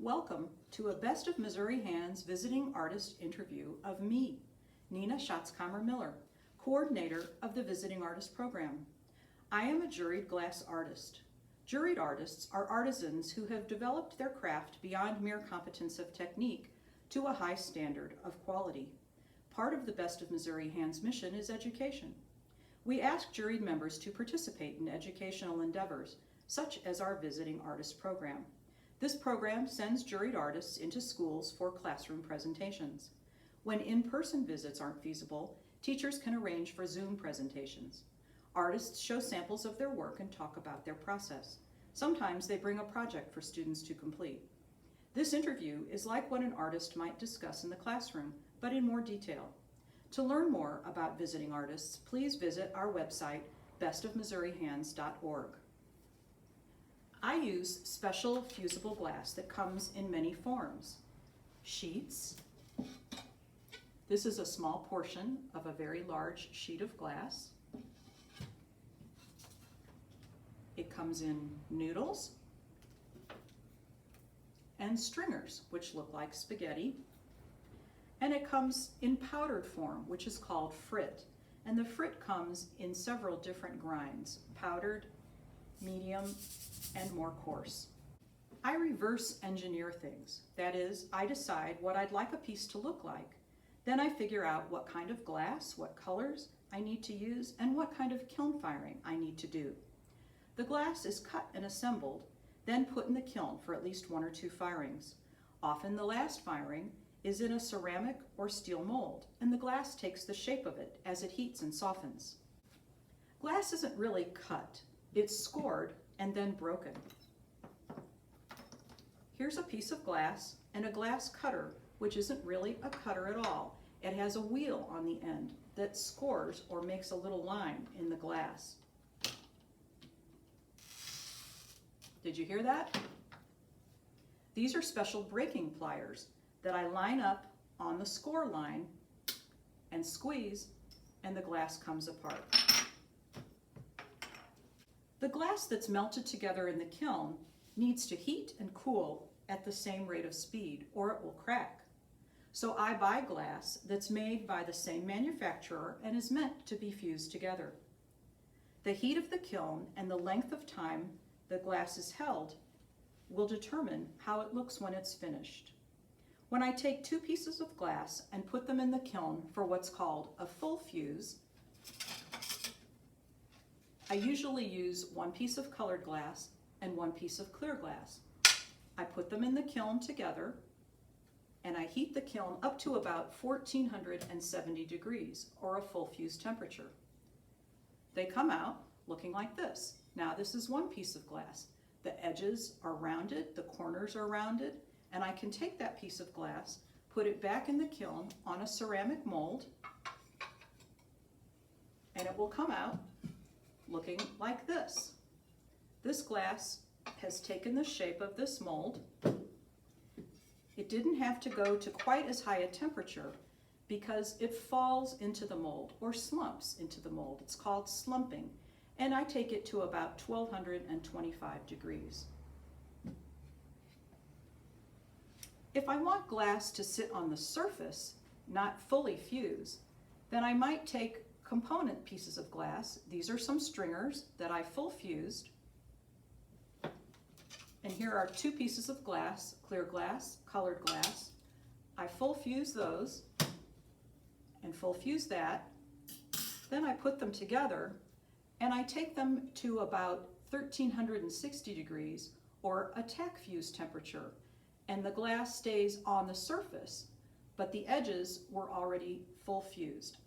Welcome to a Best of Missouri Hands visiting artist interview of me, Nina Schatzkamer Miller, coordinator of the Visiting Artist Program. I am a juried glass artist. Juried artists are artisans who have developed their craft beyond mere competence of technique to a high standard of quality. Part of the Best of Missouri Hands mission is education. We ask juried members to participate in educational endeavors, such as our Visiting Artist Program. This program sends juried artists into schools for classroom presentations. When in-person visits aren't feasible, teachers can arrange for Zoom presentations. Artists show samples of their work and talk about their process. Sometimes they bring a project for students to complete. This interview is like what an artist might discuss in the classroom, but in more detail. To learn more about visiting artists, please visit our website, bestofmissourihands.org. I use special fusible glass that comes in many forms. Sheets. This is a small portion of a very large sheet of glass. It comes in noodles and stringers, which look like spaghetti. And it comes in powdered form, which is called frit. And the frit comes in several different grinds: powdered, medium, and more coarse. I reverse engineer things. That is, I decide what I'd like a piece to look like. Then I figure out what kind of glass, what colors I need to use, and what kind of kiln firing I need to do. The glass is cut and assembled, then put in the kiln for at least 1 or 2 firings. Often the last firing is in a ceramic or steel mold, and the glass takes the shape of it as it heats and softens. Glass isn't really cut. It's scored and then broken. Here's a piece of glass and a glass cutter, which isn't really a cutter at all. It has a wheel on the end that scores or makes a little line in the glass. Did you hear that? These are special breaking pliers that I line up on the score line and squeeze, and the glass comes apart. The glass that's melted together in the kiln needs to heat and cool at the same rate of speed, or it will crack. So I buy glass that's made by the same manufacturer and is meant to be fused together. The heat of the kiln and the length of time the glass is held will determine how it looks when it's finished. When I take 2 pieces of glass and put them in the kiln for what's called a full fuse, I usually use 1 piece of colored glass and 1 piece of clear glass. I put them in the kiln together, and I heat the kiln up to about 1470 degrees, or a full fuse temperature. They come out looking like this. Now this is 1 piece of glass. The edges are rounded, the corners are rounded, and I can take that piece of glass, put it back in the kiln on a ceramic mold, and it will come out looking like this. This glass has taken the shape of this mold. It didn't have to go to quite as high a temperature because it falls into the mold or slumps into the mold. It's called slumping, and I take it to about 1225 degrees. If I want glass to sit on the surface, not fully fuse, then I might take component pieces of glass. These are some stringers that I full fused. And here are 2 pieces of glass, clear glass, colored glass. I full fuse those and full fuse that. Then I put them together and I take them to about 1360 degrees, or a tack fuse temperature. And the glass stays on the surface, but the edges were already full fused.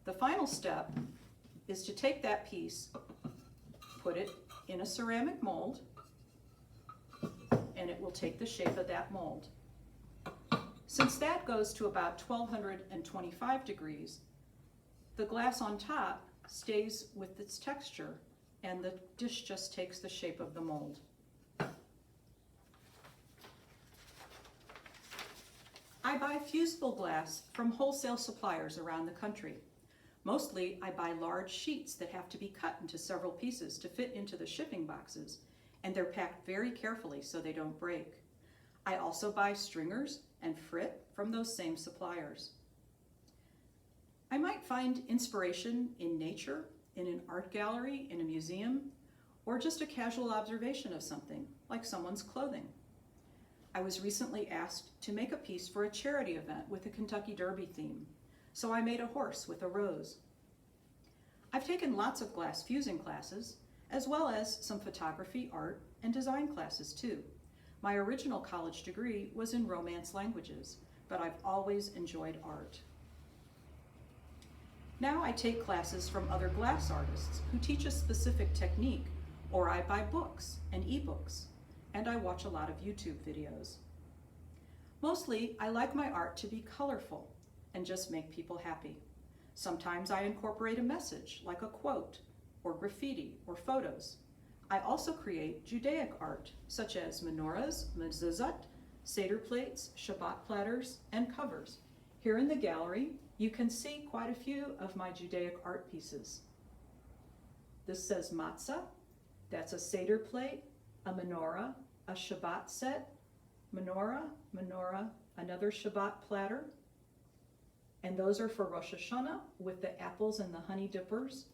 The final step is to take that piece, put it in a ceramic mold, and it will take the shape of that mold. Since that goes to about 1225 degrees, the glass on top stays with its texture, and the dish just takes the shape of the mold. I buy fusible glass from wholesale suppliers around the country. Mostly, I buy large sheets that have to be cut into several pieces to fit into the shipping boxes, and they're packed very carefully so they don't break. I also buy stringers and frit from those same suppliers. I might find inspiration in nature, in an art gallery, in a museum, or just a casual observation of something, like someone's clothing. I was recently asked to make a piece for a charity event with a Kentucky Derby theme, so I made a horse with a rose. I've taken lots of glass fusing classes, as well as some photography, art, and design classes too. My original college degree was in Romance languages, but I've always enjoyed art. Now I take classes from other glass artists who teach a specific technique, or I buy books and ebooks, and I watch a lot of YouTube videos. Mostly, I like my art to be colorful and just make people happy. Sometimes I incorporate a message, like a quote, or graffiti, or photos. I also create Judaic art, such as menorahs, mezuzot, Seder plates, Shabbat platters, and covers. Here in the gallery, you can see quite a few of my Judaic art pieces. This says matzah. That's a Seder plate, a menorah, a Shabbat set, menorah, another Shabbat platter. And those are for Rosh Hashanah with the apples and the honey dippers.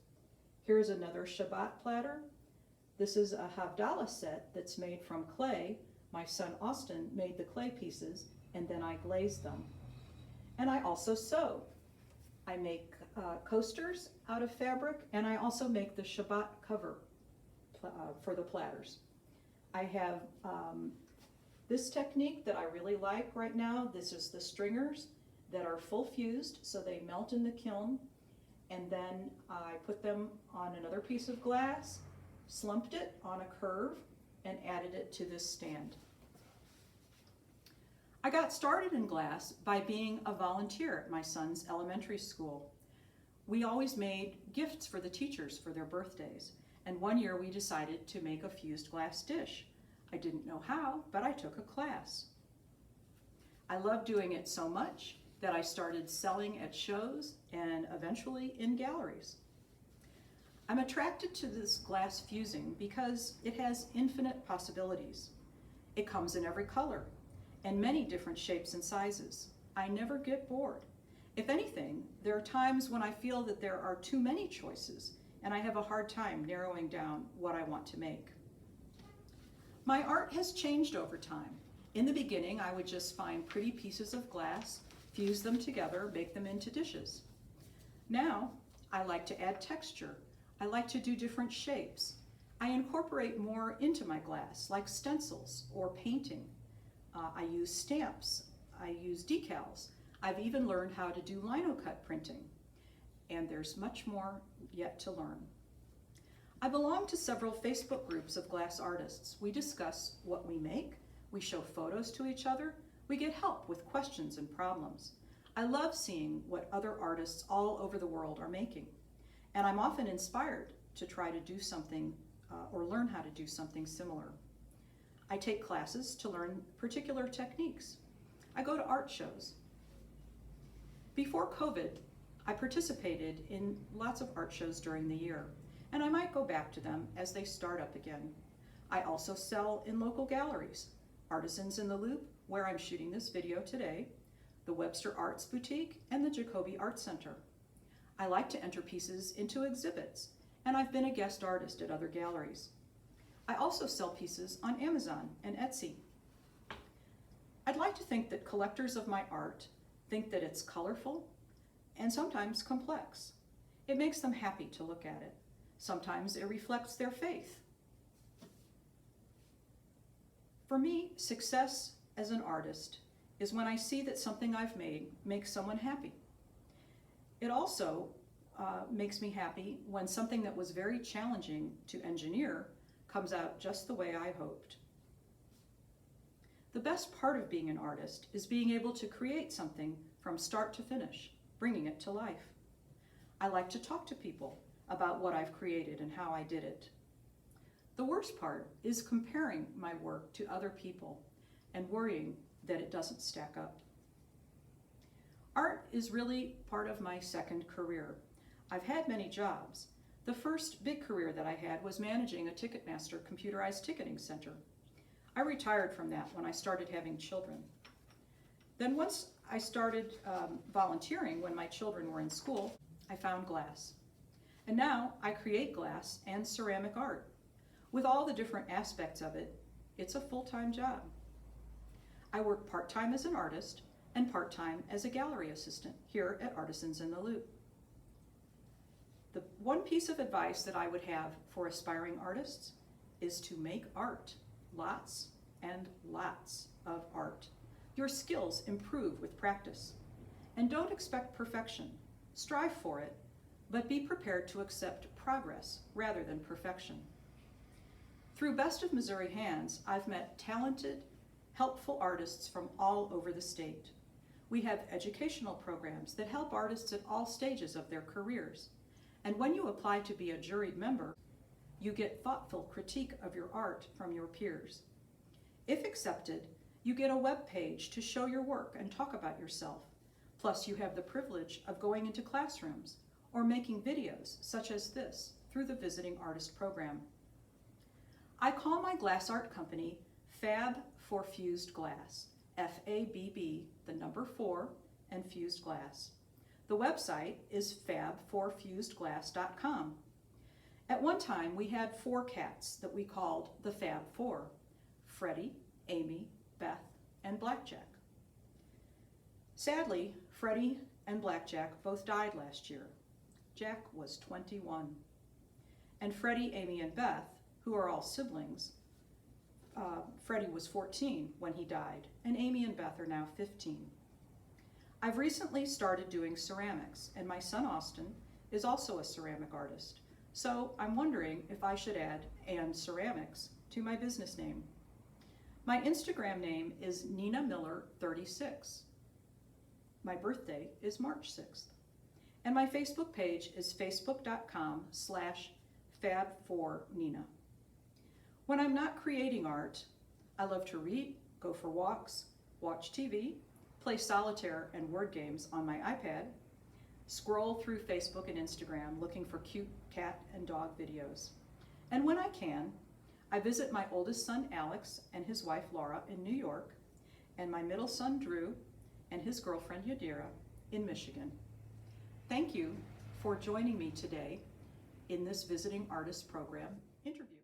Here's another Shabbat platter. This is a Havdalah set that's made from clay. My son Austin made the clay pieces, and then I glazed them. And I also sew. I make coasters out of fabric, and I also make the Shabbat cover for the platters. I have this technique that I really like right now. This is the stringers that are full fused, so they melt in the kiln, and then I put them on another piece of glass, slumped it on a curve, and added it to this stand. I got started in glass by being a volunteer at my son's elementary school. We always made gifts for the teachers for their birthdays, and one year we decided to make a fused glass dish. I didn't know how, but I took a class. I loved doing it so much that I started selling at shows and eventually in galleries. I'm attracted to this glass fusing because it has infinite possibilities. It comes in every color and many different shapes and sizes. I never get bored. If anything, there are times when I feel that there are too many choices and I have a hard time narrowing down what I want to make. My art has changed over time. In the beginning, I would just find pretty pieces of glass, fuse them together, make them into dishes. Now, I like to add texture. I like to do different shapes. I incorporate more into my glass, like stencils or painting. I use stamps. I use decals. I've even learned how to do linocut printing. And there's much more yet to learn. I belong to several Facebook groups of glass artists. We discuss what we make. We show photos to each other. We get help with questions and problems. I love seeing what other artists all over the world are making. And I'm often inspired to try to do something or learn how to do something similar. I take classes to learn particular techniques. I go to art shows. Before COVID, I participated in lots of art shows during the year, and I might go back to them as they start up again. I also sell in local galleries, Artisans in the Loop, where I'm shooting this video today, the Webster Arts Boutique, and the Jacoby Art Center. I like to enter pieces into exhibits, and I've been a guest artist at other galleries. I also sell pieces on Amazon and Etsy. I'd like to think that collectors of my art think that it's colorful and sometimes complex. It makes them happy to look at it. Sometimes it reflects their faith. For me, success as an artist is when I see that something I've made makes someone happy. It also makes me happy when something that was very challenging to engineer comes out just the way I hoped. The best part of being an artist is being able to create something from start to finish, bringing it to life. I like to talk to people about what I've created and how I did it. The worst part is comparing my work to other people and worrying that it doesn't stack up. Art is really part of my second career. I've had many jobs. The first big career that I had was managing a Ticketmaster computerized ticketing center. I retired from that when I started having children. Then once I started volunteering when my children were in school, I found glass. And now I create glass and ceramic art. With all the different aspects of it, it's a full-time job. I work part-time as an artist and part-time as a gallery assistant here at Artisans in the Loop. The one piece of advice that I would have for aspiring artists is to make art, lots and lots of art. Your skills improve with practice. And don't expect perfection. Strive for it, but be prepared to accept progress rather than perfection. Through Best of Missouri Hands, I've met talented, helpful artists from all over the state. We have educational programs that help artists at all stages of their careers. And when you apply to be a juried member, you get thoughtful critique of your art from your peers. If accepted, you get a web page to show your work and talk about yourself. Plus, you have the privilege of going into classrooms or making videos such as this through the Visiting Artist Program. I call my glass art company Fab for Fused Glass, F-A-B-B, the number 4, and Fused Glass. The website is fab4fusedglass.com. At one time, we had 4 cats that we called the Fab Four: Freddie, Amy, Beth, and Blackjack. Sadly, Freddie and Blackjack both died last year. Jack was 21. And Freddie, Amy, and Beth, who are all siblings, Freddie was 14 when he died, and Amy and Beth are now 15. I've recently started doing ceramics, and my son Austin is also a ceramic artist. So I'm wondering if I should add "and ceramics" to my business name. My Instagram name is Nina Miller 36. My birthday is March 6th. And my Facebook page is facebook.com/fab4nina. When I'm not creating art, I love to read, go for walks, watch TV, play solitaire and word games on my iPad, scroll through Facebook and Instagram looking for cute cat and dog videos. And when I can, I visit my oldest son Alex and his wife Laura in New York, and my middle son Drew and his girlfriend Yadira in Michigan. Thank you for joining me today in this Visiting Artist Program interview.